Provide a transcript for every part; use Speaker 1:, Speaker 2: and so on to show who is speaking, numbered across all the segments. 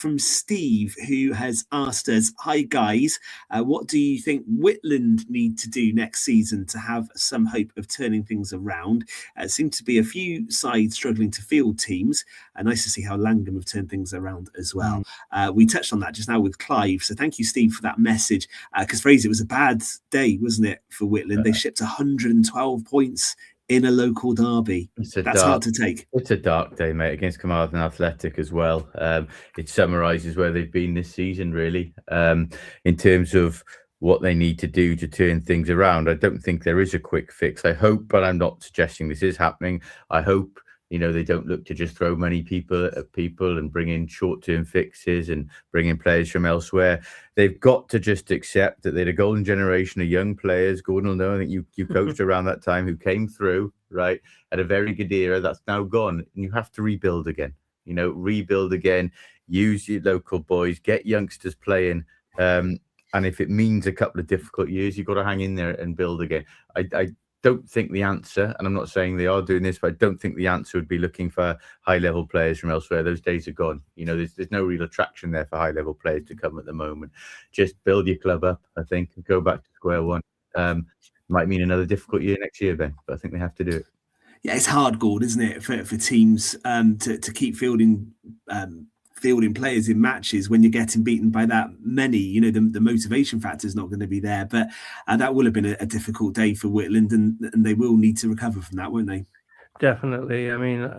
Speaker 1: from Steve, who has asked us, hi guys, what do you think Whitland need to do next season to have some hope of turning things around? Seem to be a few sides struggling to field teams. Nice to see how Langham have turned things around as well. We touched on that just now with Clive, so thank you, Steve, for that message, because Fraser, it was a bad day, wasn't it, for Whitland? They shipped 112 points in a local derby. That's hard to take.
Speaker 2: It's a dark day, mate, against Carmarthen Athletic as well. It summarises where they've been this season, really, in terms of what they need to do to turn things around. I don't think there is a quick fix. I hope, but I'm not suggesting this is happening. I hope, they don't look to just throw money at people and bring in short-term fixes and bring in players from elsewhere. They've got to just accept that they had a golden generation of young players. Gordon will know, I think you coached around that time, who came through, right, at a very good era that's now gone. And you have to rebuild again, rebuild again, use your local boys, get youngsters playing. And if it means a couple of difficult years, you've got to hang in there and build again. I don't think the answer, and I'm not saying they are doing this, but I don't think the answer would be looking for high-level players from elsewhere. Those days are gone. There's no real attraction there for high-level players to come at the moment. Just build your club up, I think, and go back to square one. Might mean another difficult year next year, Ben, but I think they have to do it.
Speaker 1: Yeah, it's hard, Gord, isn't it, for teams to keep fielding players in matches when you're getting beaten by that many. The motivation factor is not going to be there, but that will have been a difficult day for Whitland, and they will need to recover from that, won't they?
Speaker 3: Definitely. I mean,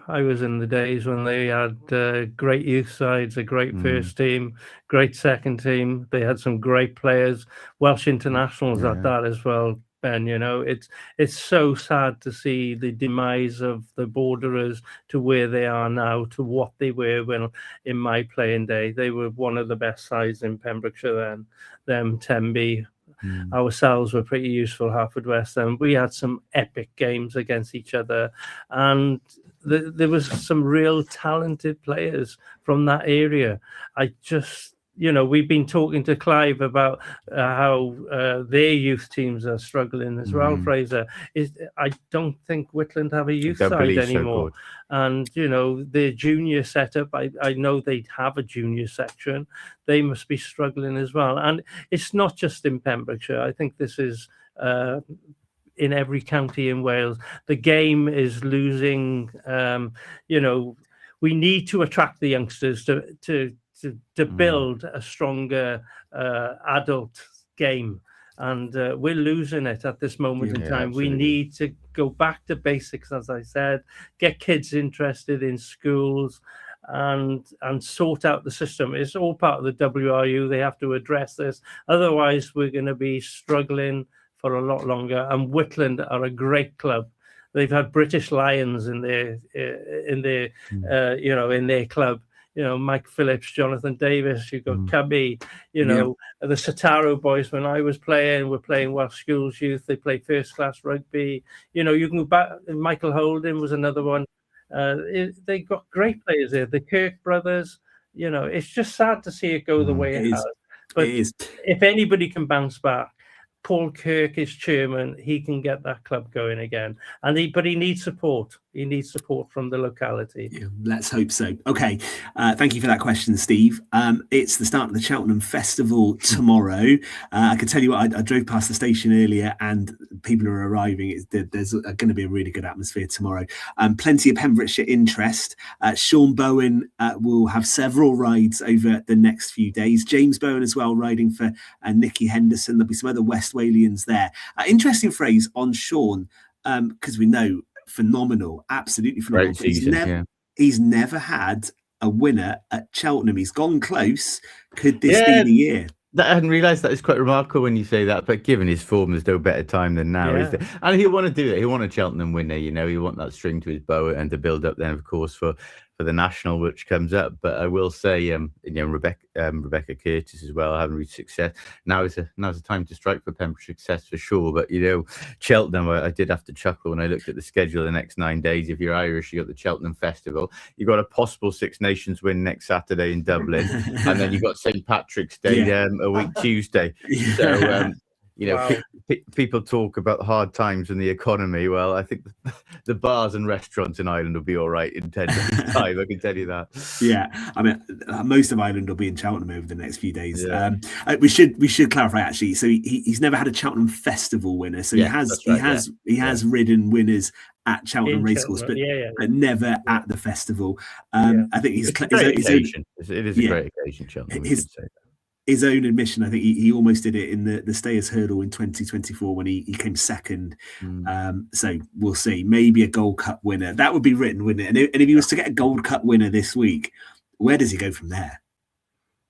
Speaker 3: I was in the days when they had great youth sides, a great first team, great second team. They had some great players, Welsh internationals at that as well. Ben, it's so sad to see the demise of the Borderers to where they are now, to what they were when in my playing day. They were one of the best sides in Pembrokeshire then. Them, Tenby, ourselves were pretty useful, Haverfordwest. And we had some epic games against each other. And there was some real talented players from that area. We've been talking to Clive about how their youth teams are struggling as well, Fraser. I don't think Whitland have a youth side anymore. And, their junior setup, I know they have a junior section. They must be struggling as well. And it's not just in Pembrokeshire. I think this is in every county in Wales. The game is losing. We need to attract the youngsters to build a stronger adult game, and we're losing it at this moment in time. Absolutely. We need to go back to basics, as I said, get kids interested in schools and sort out the system. It's all part of the WRU. They have to address this, otherwise we're going to be struggling for a lot longer. And Whitland are a great club. They've had British Lions in their club. Mike Phillips, Jonathan Davis, you've got Cubby, the Sataro boys. When I was playing, we're playing Welsh Schools Youth. They play first class rugby. You can go back. Michael Holden was another one. They got great players there. The Kirk brothers. It's just sad to see it go the way it has. But if anybody can bounce back, Paul Kirk is chairman. He can get that club going again, but he needs support. He needs support from the locality.
Speaker 1: Yeah, let's hope so. Okay, thank you for that question, Steve. It's the start of the Cheltenham Festival tomorrow. I can tell you what, I drove past the station earlier, and people are arriving. There's going to be a really good atmosphere tomorrow. Plenty of Pembrokeshire interest. Sean Bowen will have several rides over the next few days. James Bowen as well, riding for Nicky Henderson. There'll be some other West Walians there. Interesting phrase on Sean, because we know phenomenal, absolutely phenomenal.
Speaker 2: Great season,
Speaker 1: he's never had a winner at Cheltenham. He's gone close. Could this be the year?
Speaker 2: I hadn't realised that. It's quite remarkable when you say that, but given his form, there's no better time than now, is there? And he'll want to do it. He'll want a Cheltenham winner, he'll want that string to his bow and to build up then, of course, for the national, which comes up. But I will say, Rebecca Curtis as well, having reached success. Now's a time to strike for Pembrokeshire success for sure. But Cheltenham, I did have to chuckle when I looked at the schedule the next 9 days. If you're Irish, you got the Cheltenham Festival. You got a possible Six Nations win next Saturday in Dublin, and then you got St Patrick's Day a week Tuesday. So
Speaker 3: Wow.
Speaker 2: People talk about hard times and the economy. Well, I think the bars and restaurants in Ireland will be all right in 10 days' time. I can tell you that.
Speaker 1: Yeah, I mean, most of Ireland will be in Cheltenham over the next few days.
Speaker 2: Yeah.
Speaker 1: We should clarify actually. So he's never had a Cheltenham Festival winner. So
Speaker 2: Yeah,
Speaker 1: he has ridden winners at Cheltenham
Speaker 3: In
Speaker 1: Racecourse,
Speaker 3: Cheltenham,
Speaker 1: but never at the festival.
Speaker 3: Yeah.
Speaker 1: I think
Speaker 2: It's a great occasion. It is a great occasion, Cheltenham. We should say that.
Speaker 1: His own admission, I think he almost did it in the Stayers Hurdle in 2024 when he came second. So we'll see. Maybe a Gold Cup winner. That would be written, wouldn't it? And if he was to get a Gold Cup winner this week, where does he go from there?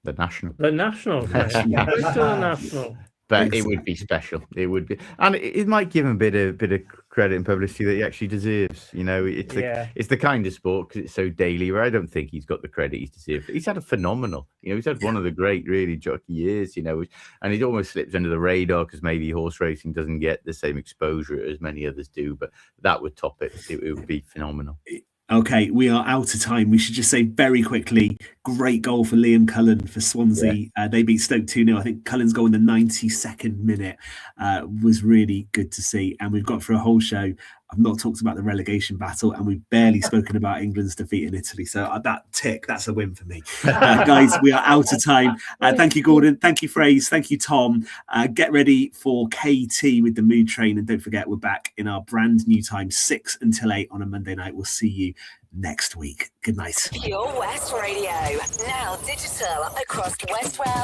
Speaker 2: The National.
Speaker 3: The Nationals, mate. Go to the National.
Speaker 2: But it would be special. It would be, and it might give him a bit of credit and publicity that he actually deserves. It's the kind of sport because it's so daily. Where I don't think he's got the credit he deserves. He's had a phenomenal. He's had one of the great, really jockey years. And it almost slips under the radar because maybe horse racing doesn't get the same exposure as many others do. But that would top it. It would be phenomenal.
Speaker 1: Okay, we are out of time. We should just say very quickly, great goal for Liam Cullen for Swansea. Yeah. They beat Stoke 2-0. I think Cullen's goal in the 92nd minute was really good to see. And we've got for a whole show, I've not talked about the relegation battle, and we've barely spoken about England's defeat in Italy. So that's a win for me. Guys, we are out of time. Thank you, Gordon. Thank you, Fraser. Thank you, Tom. Get ready for KT with the Mood Train. And don't forget, we're back in our brand new time, 6 until 8 on a Monday night. We'll see you next week. Good night.
Speaker 4: Pure West Radio, now digital across West Wales.